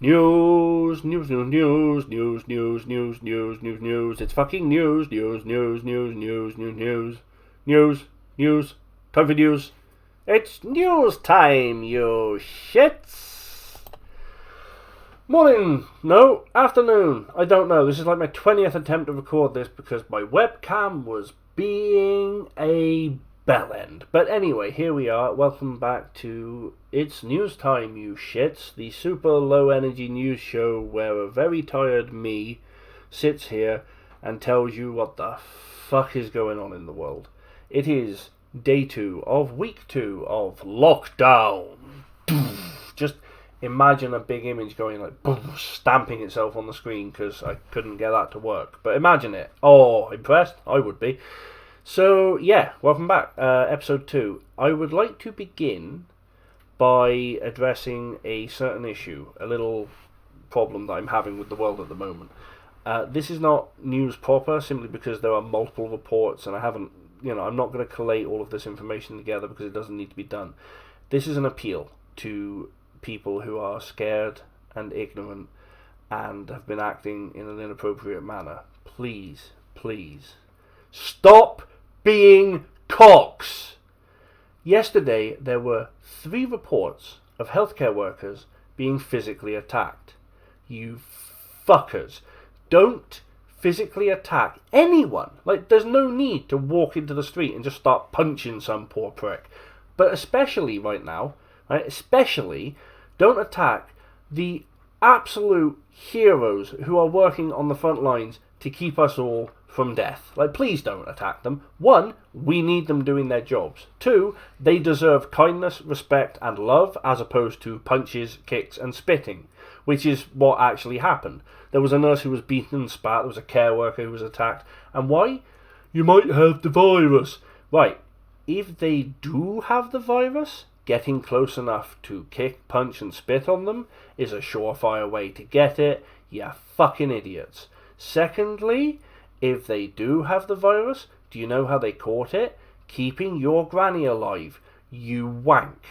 News, news, news, news, news, news, news, news, news, news. It's fucking news, news, news, news, news, news, news, news, news. Time for news. It's news time, you shits. Morning, no, afternoon. I don't know. This is like my 20th attempt to record this because my webcam was being a bellend. But anyway, here we are. Welcome back to It's News Time, you shits. The super low energy news show where a very tired me sits here and tells you what the fuck is going on in the world. It is day 2 of week 2 of lockdown. Just imagine a big image going like boom, stamping itself on the screen because I couldn't get that to work. But imagine it. Oh, impressed? I would be. So, yeah, welcome back. Episode 2. I would like to begin by addressing a certain issue, a little problem that I'm having with the world at the moment. This is not news proper, simply because there are multiple reports and I'm not going to collate all of this information together because it doesn't need to be done. This is an appeal to people who are scared and ignorant and have been acting in an inappropriate manner. Please, stop being cocks. Yesterday there were 3 reports of healthcare workers being physically attacked. You fuckers. Don't physically attack anyone. Like, there's no need to walk into the street and just start punching some poor prick. But especially right now, right? Especially, don't attack the absolute heroes who are working on the front lines to keep us all from death. Like, please don't attack them. 1, we need them doing their jobs. 2, they deserve kindness, respect, and love, as opposed to punches, kicks, and spitting, which is what actually happened. There was a nurse who was beaten and spat. There was a care worker who was attacked. And why? You might have the virus. Right. If they do have the virus, getting close enough to kick, punch, and spit on them is a surefire way to get it. You fucking idiots. Secondly, if they do have the virus, do you know how they caught it? Keeping your granny alive, you wank.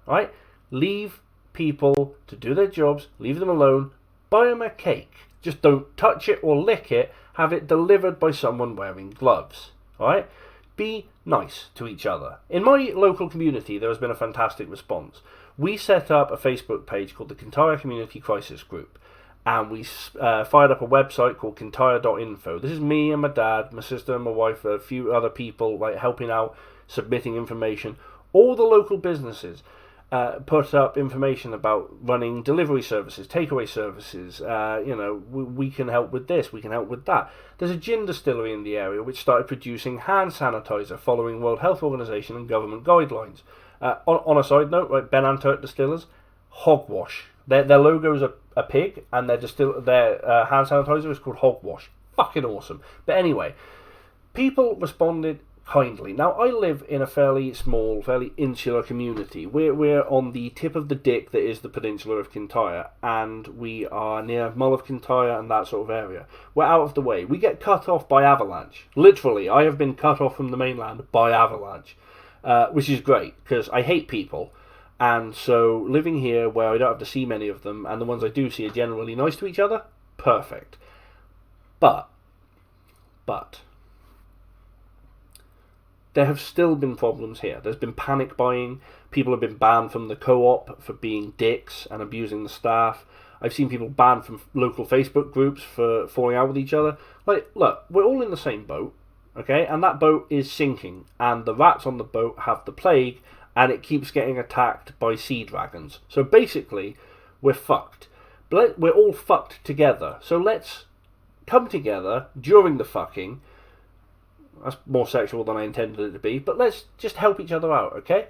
Right? Leave people to do their jobs, leave them alone, buy them a cake. Just don't touch it or lick it, have it delivered by someone wearing gloves. Alright? Be nice to each other. In my local community, there has been a fantastic response. We set up a Facebook page called the Kintyre Community Crisis Group. And we fired up a website called kintyre.info. This is me and my dad, my sister and my wife, a few other people like helping out, submitting information. All the local businesses put up information about running delivery services, takeaway services. We can help with this, we can help with that. There's a gin distillery in the area which started producing hand sanitizer following World Health Organization and government guidelines. On a side note, right, Ben Antert Distillers, hogwash. Their logo is a pig, and their hand sanitizer is called Hogwash. Fucking awesome. But anyway, people responded kindly. Now, I live in a fairly small, fairly insular community. We're on the tip of the dick that is the peninsula of Kintyre, and we are near Mull of Kintyre and that sort of area. We're out of the way. We get cut off by avalanche. Literally, I have been cut off from the mainland by avalanche, which is great, because I hate people. And so living here where I don't have to see many of them, and the ones I do see are generally nice to each other, perfect. But there have still been problems here. There's been panic buying. People have been banned from the co-op for being dicks and abusing the staff. I've seen people banned from local Facebook groups for falling out with each other. Like, look, we're all in the same boat, okay? And that boat is sinking, and the rats on the boat have the plague, and it keeps getting attacked by sea dragons. So basically, we're fucked. But we're all fucked together. So let's come together during the fucking. That's more sexual than I intended it to be. But let's just help each other out, okay?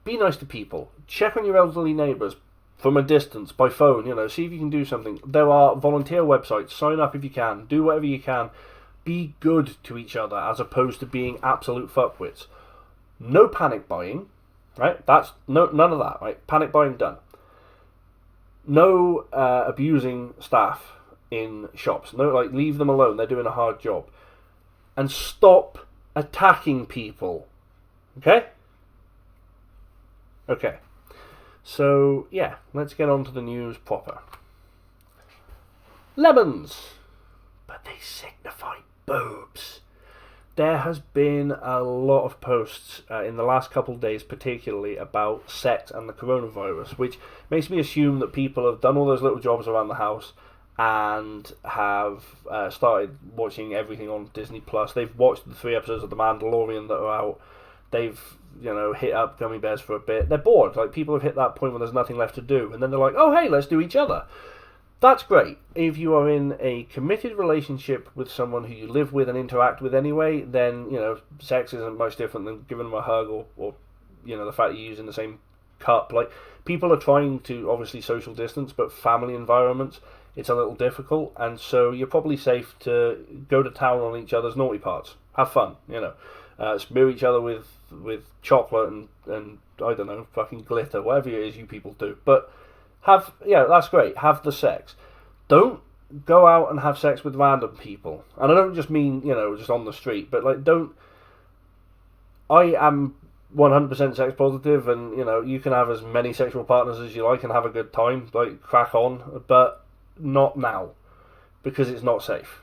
Be nice to people. Check on your elderly neighbours from a distance, by phone, see if you can do something. There are volunteer websites. Sign up if you can. Do whatever you can. Be good to each other as opposed to being absolute fuckwits. No panic buying. Right, that's none of that. Right, panic buying done. No abusing staff in shops. No, leave them alone. They're doing a hard job. And stop attacking people. Okay. So, yeah, let's get on to the news proper. Lemons! But they signify boobs. There has been a lot of posts in the last couple of days, particularly about sex and the coronavirus, which makes me assume that people have done all those little jobs around the house and have started watching everything on Disney Plus. They've watched the 3 episodes of The Mandalorian that are out. They've hit up gummy bears for a bit. They're bored. Like, people have hit that point where there's nothing left to do, and then they're like, oh hey, let's do each other. That's great. If you are in a committed relationship with someone who you live with and interact with anyway, then, sex isn't much different than giving them a hug or the fact that you're using the same cup. Like, people are trying to obviously social distance, but family environments, it's a little difficult, and so you're probably safe to go to town on each other's naughty parts. Have fun, smear each other with chocolate and I don't know, fucking glitter, whatever it is you people do. But that's great. Have the sex. Don't go out and have sex with random people. And I don't just mean, just on the street, but I am 100% sex positive, and, you can have as many sexual partners as you like and have a good time, like, crack on, but not now, because it's not safe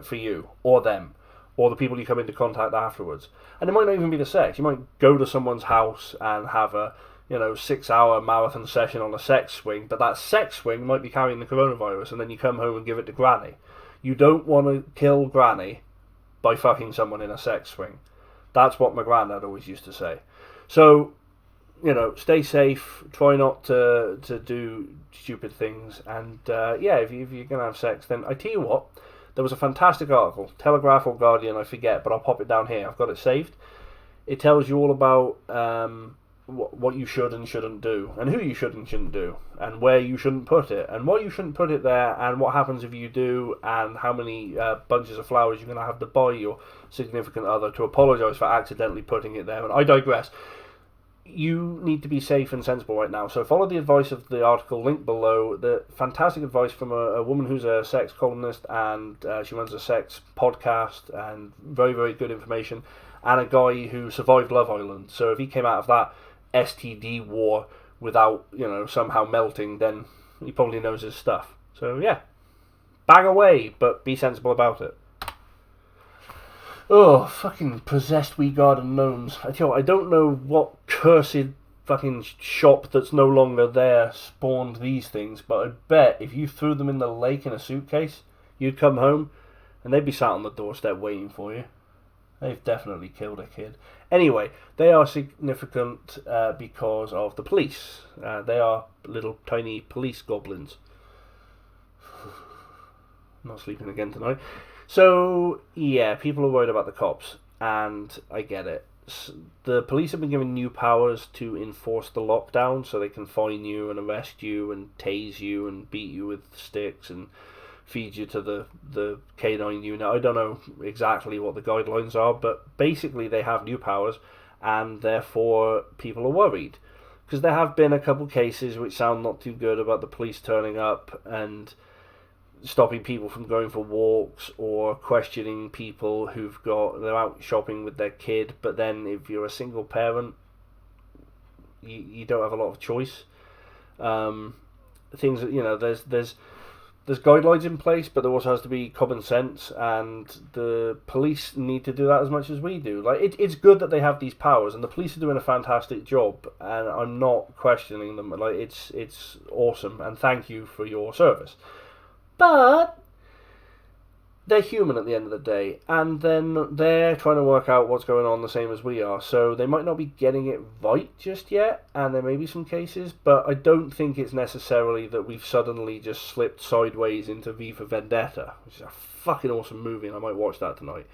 for you, or them, or the people you come into contact afterwards. And it might not even be the sex. You might go to someone's house and have a 6-hour marathon session on a sex swing, but that sex swing might be carrying the coronavirus, and then you come home and give it to Granny. You don't want to kill Granny by fucking someone in a sex swing. That's what my granddad always used to say. So, stay safe, try not to do stupid things, and if you're going to have sex, then I tell you what, there was a fantastic article, Telegraph or Guardian, I forget, but I'll pop it down here, I've got it saved. It tells you all about what you should and shouldn't do, and who you should and shouldn't do, and where you shouldn't put it, and why you shouldn't put it there, and what happens if you do, and how many bunches of flowers you're going to have to buy your significant other to apologise for accidentally putting it there. And I digress. You need to be safe and sensible right now, so follow the advice of the article linked below. The fantastic advice from a woman who's a sex columnist, and she runs a sex podcast, and very, very good information, and a guy who survived Love Island. So if he came out of that STD war without, somehow melting, then he probably knows his stuff. So yeah, bang away, but be sensible about it. Oh, fucking possessed wee garden gnomes. I tell you what, I don't know what cursed fucking shop that's no longer there spawned these things, but I bet if you threw them in the lake in a suitcase, you'd come home and they'd be sat on the doorstep waiting for you. They've definitely killed a kid. Anyway, they are significant because of the police. They are little tiny police goblins. Not sleeping again tonight. So, yeah, people are worried about the cops, and I get it. The police have been given new powers to enforce the lockdown, so they can fine you and arrest you and tase you and beat you with sticks and feed you to the canine unit. I don't know exactly what the guidelines are, but basically they have new powers, and therefore people are worried. Because there have been a couple cases which sound not too good about the police turning up and stopping people from going for walks, or questioning people they're out shopping with their kid, but then if you're a single parent, you don't have a lot of choice. Things that, there's guidelines in place, but there also has to be common sense, and the police need to do that as much as we do. Like, it's good that they have these powers, and the police are doing a fantastic job, and I'm not questioning them. Like, it's awesome, and thank you for your service. But they're human at the end of the day, and then they're trying to work out what's going on the same as we are, so they might not be getting it right just yet, and there may be some cases, but I don't think it's necessarily that we've suddenly just slipped sideways into V for Vendetta, which is a fucking awesome movie, and I might watch that tonight.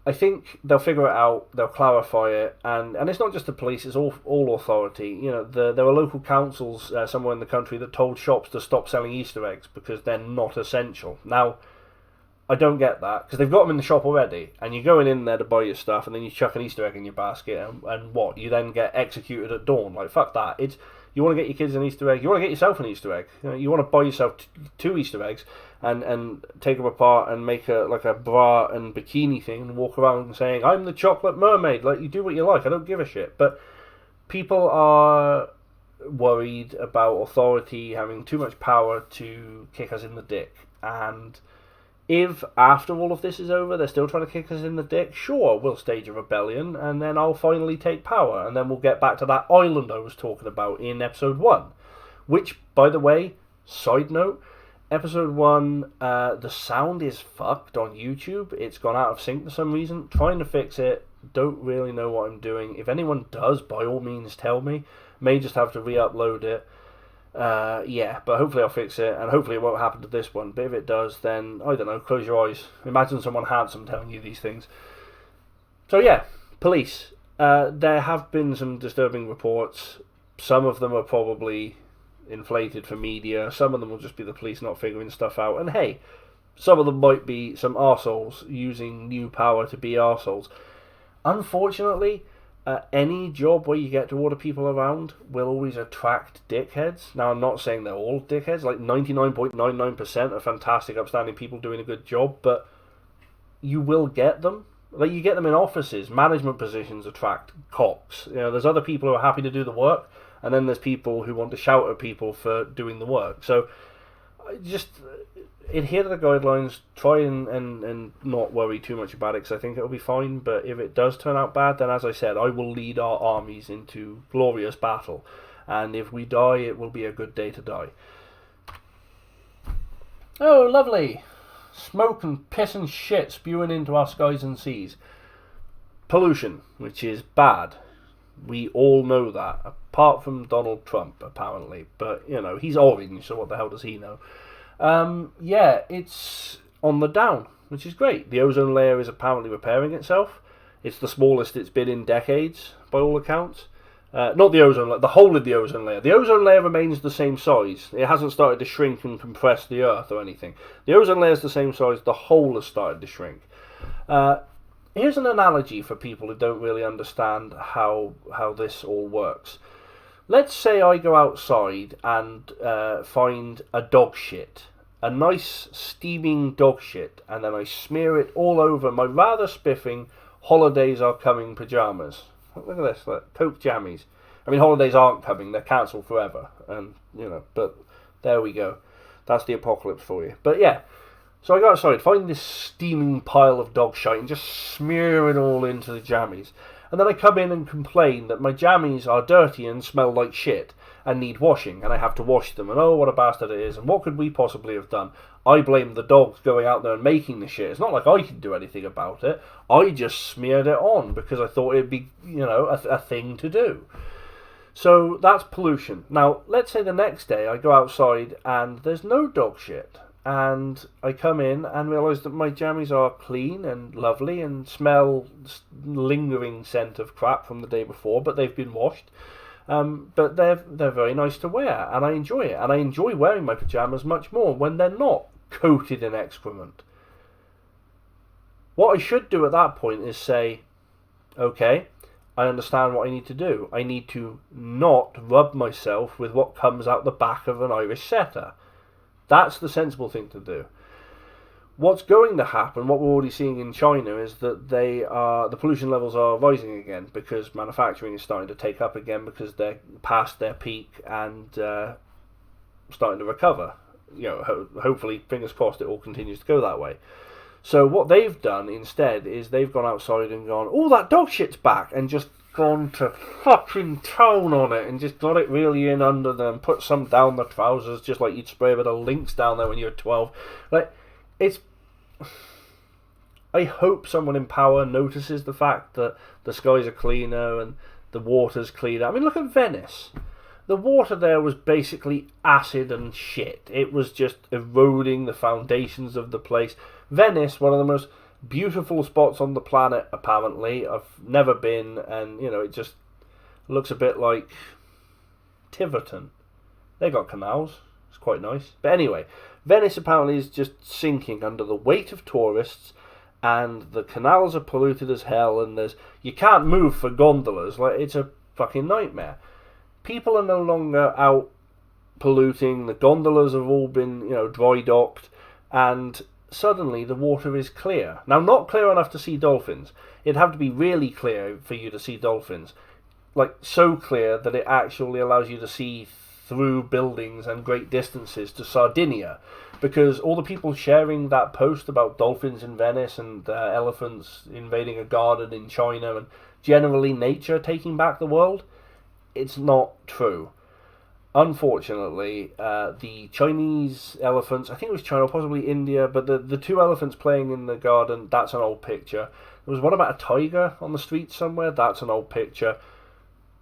I think they'll figure it out, they'll clarify it, and it's not just the police, it's all authority. There were local councils somewhere in the country that told shops to stop selling Easter eggs because they're not essential. Now, I don't get that, because they've got them in the shop already, and you're going in there to buy your stuff, and then you chuck an Easter egg in your basket, and what? You then get executed at dawn. Like, fuck that. You want to get your kids an Easter egg, you want to get yourself an Easter egg. You want to buy yourself 2 Easter eggs, and take them apart and make a bra and bikini thing, and walk around saying, I'm the chocolate mermaid. Like, you do what you like, I don't give a shit. But people are worried about authority having too much power to kick us in the dick. And if after all of this is over they're still trying to kick us in the dick, sure, we'll stage a rebellion and then I'll finally take power, and then we'll get back to that island I was talking about in episode 1. Which, by the way, side note, episode 1, the sound is fucked on YouTube. It's gone out of sync for some reason. Trying to fix it. Don't really know what I'm doing. If anyone does, by all means tell me. May just have to re-upload it. Yeah, but hopefully I'll fix it, and hopefully it won't happen to this one. But if it does, then, I don't know, close your eyes. Imagine someone handsome telling you these things. So yeah, police. There have been some disturbing reports. Some of them are probably inflated for media. Some of them will just be the police not figuring stuff out. And hey, some of them might be some arseholes using new power to be arseholes. Unfortunately, any job where you get to order people around will always attract dickheads. Now, I'm not saying they're all dickheads. Like 99.99% are fantastic, upstanding people doing a good job, but you will get them. Like, you get them in offices. Management positions attract cocks. You know, there's other people who are happy to do the work, and then there's people who want to shout at people for doing the work. So, just adhere to the guidelines. Try and not worry too much about it, because I think it'll be fine. But if it does turn out bad, then as I said, I will lead our armies into glorious battle. And if we die, it will be a good day to die. Oh, lovely. Smoke and piss and shit spewing into our skies and seas. Pollution, which is bad. We all know that, apart from Donald Trump, apparently. But, you know, he's orange, so what the hell does he know? Yeah, it's on the down, which is great. The ozone layer is apparently repairing itself. It's the smallest it's been in decades, by all accounts. Not the ozone layer, the whole of the ozone layer. The ozone layer remains the same size. It hasn't started to shrink and compress the Earth or anything. The ozone layer is the same size. The whole has started to shrink. Here's an analogy for people who don't really understand how this all works. Let's say I go outside and find a dog shit. A nice steaming dog shit. And then I smear it all over my rather spiffing holidays are coming pyjamas. Look at this, look, Coke jammies. I mean, holidays aren't coming, they're cancelled forever. And, you know, but there we go. That's the apocalypse for you. But yeah, so I go outside, find this steaming pile of dog shite and just smear it all into the jammies. And then I come in and complain that my jammies are dirty and smell like shit and need washing, and I have to wash them, and oh, what a bastard it is, and what could we possibly have done? I blame the dogs going out there and making the shit. It's not like I can do anything about it. I just smeared it on because I thought it'd be, you know, a thing to do. So that's pollution. Now, let's say the next day I go outside and there's no dog shit. And I come in and realise that my jammies are clean and lovely and smell lingering scent of crap from the day before, but they've been washed. But they're very nice to wear, and I enjoy it. And I enjoy wearing my pyjamas much more when they're not coated in excrement. What I should do at that point is say, okay, I understand what I need to do. I need to not rub myself with what comes out the back of an Irish setter. That's the sensible thing to do. What's going to happen, what we're already seeing in China, is that the pollution levels are rising again because manufacturing is starting to take up again because they're past their peak and starting to recover. You know, hopefully, fingers crossed, it all continues to go that way. So what they've done instead is they've gone outside and gone, oh, that dog shit's back, and just gone to fucking town on it and just got it really in under them, put some down the trousers just like you'd spray a bit of Lynx down there when you were 12. Like, it's... I hope someone in power notices the fact that the skies are cleaner and the water's cleaner. I mean, look at Venice. The water there was basically acid and shit. It was just eroding the foundations of the place. Venice, one of the most beautiful spots on the planet, apparently. I've never been, and, you know, it just looks a bit like Tiverton. They got canals. It's quite nice. But anyway, Venice apparently is just sinking under the weight of tourists, and the canals are polluted as hell, and you can't move for gondolas. Like, it's a fucking nightmare. People are no longer out polluting. The gondolas have all been, you know, dry docked, and suddenly the water is clear. Now, not clear enough to see dolphins. It'd have to be really clear for you to see dolphins. like so clear that it actually allows you to see through buildings and great distances to Sardinia, because all the people sharing that post about dolphins in Venice and elephants invading a garden in China and generally nature taking back the world, it's not true. Unfortunately, the Chinese elephants, I think it was China, possibly India, but the two elephants playing in the garden, that's an old picture. There was one about a tiger on the street somewhere, that's an old picture.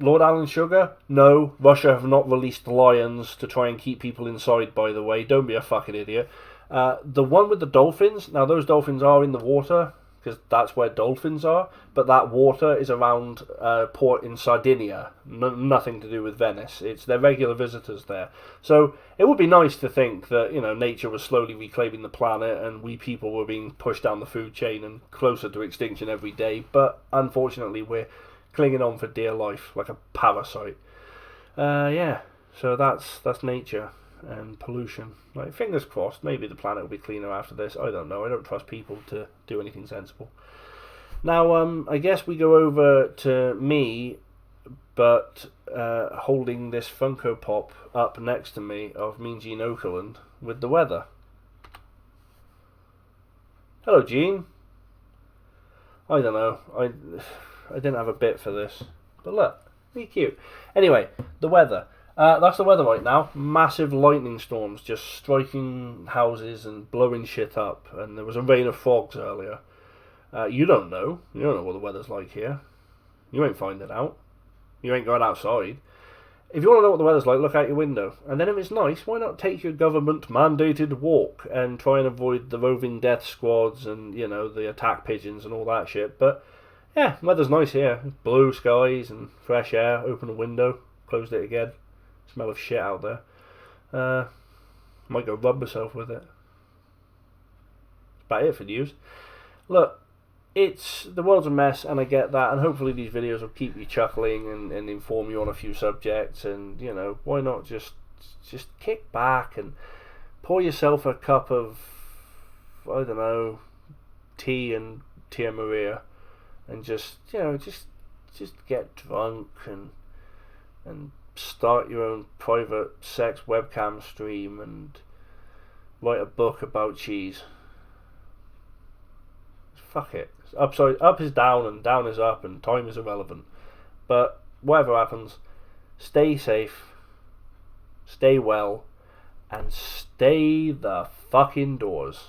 Lord Alan Sugar? No, Russia have not released lions to try and keep people inside, by the way. Don't be a fucking idiot. The one with the dolphins, now those dolphins are in the water, because that's where dolphins are, but that water is around a port in Sardinia. Nothing to do with Venice. It's their regular visitors there. So it would be nice to think that, nature was slowly reclaiming the planet and we people were being pushed down the food chain and closer to extinction every day, but unfortunately we're clinging on for dear life like a parasite. So that's nature and pollution. Like, fingers crossed, maybe the planet will be cleaner after this. I don't know. I don't trust people to do anything sensible. Now, I guess we go over to me, but holding this Funko Pop up next to me of Mean Gene Okerlund with the weather. Hello, Gene. I don't know. I didn't have a bit for this, but look, really cute. Anyway, the weather. That's the weather right now. Massive lightning storms just striking houses and blowing shit up. And there was a rain of frogs earlier. You don't know. You don't know what the weather's like here. You ain't finding out. You ain't going outside. If you want to know what the weather's like, look out your window. And then if it's nice, why not take your government-mandated walk and try and avoid the roving death squads and, the attack pigeons and all that shit. But, yeah, weather's nice here. Blue skies and fresh air. Open a window. Closed it again. Smell of shit out there. Might go rub myself with it. That's about it for news. Look, the world's a mess, and I get that, and hopefully these videos will keep you chuckling and inform you on a few subjects, and why not just kick back and pour yourself a cup of, I don't know, tea and Tia Maria, and just get drunk and start your own private sex webcam stream and write a book about cheese. Fuck it. Up is down and down is up and time is irrelevant. But whatever happens, stay safe, stay well, and stay the fuck indoors.